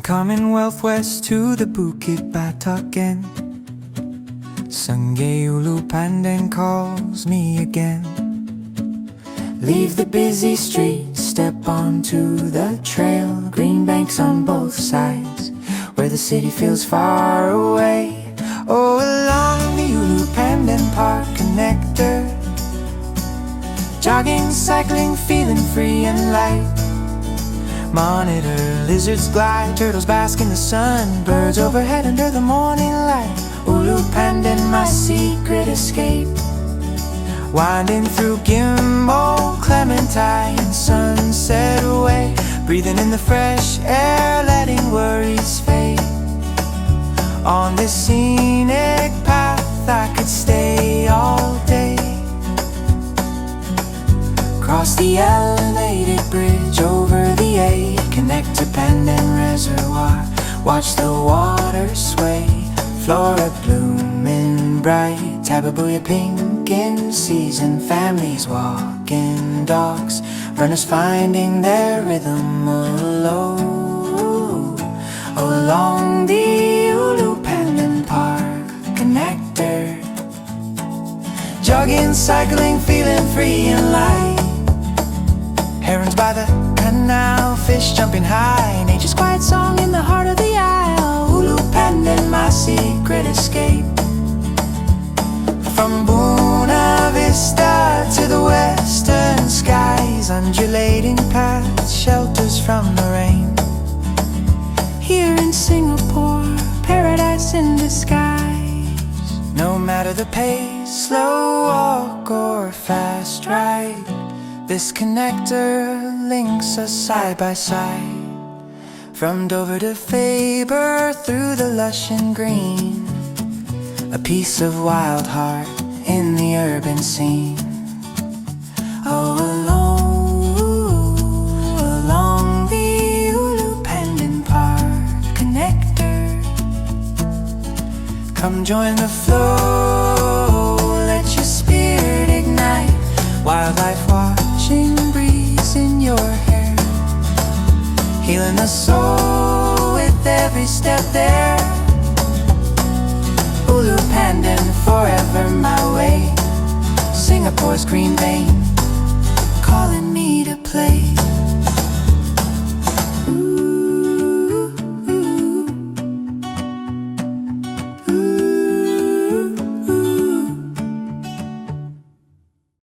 Commonwealth West to the Bukit Batok End. Sungei Ulu Pandan calls me again. Leave the busy street, step onto the trail. Green banks on both sides, where the city feels far away. Oh, along the Ulu Pandan Park Connector. Jogging, cycling, feeling free and light. Monitor lizards glide, turtles bask in the sun, birds overhead under the morning light. Ulu Pandan, my secret escape. Winding through Ghim Moh, Clementi and Sunset Way. Breathing in the fresh air, letting worries fade. On this scenic path I could stay all day. Cross the elevated bridge over the A, connect to Pandan Reservoir. Watch the water sway, flora blooming bright. Tababuya pink in season, families walking, dogs, runners finding their rhythm along the Ulu Pandan Park Connector. Jogging, cycling, feeling free and light. Herons by the canal, fish jumping high. Nature's quiet song in the heart of the isle. Ulu Pandan, my secret escape. From Buona Vista to the western skies, undulating paths, shelters from the rain. Here in Singapore, paradise in disguise. No matter the pace, slow walk or fast ride, this connector links us side by side. From Dover to Faber, through the lush and green, a piece of wild heart in the urban scene. Oh, along the Ulu Pandan Park Connector. Come join the flow, let your spirit ignite. Wildlife watching, breeze in your hair, healing the soul with every step there. Ulu Pandan,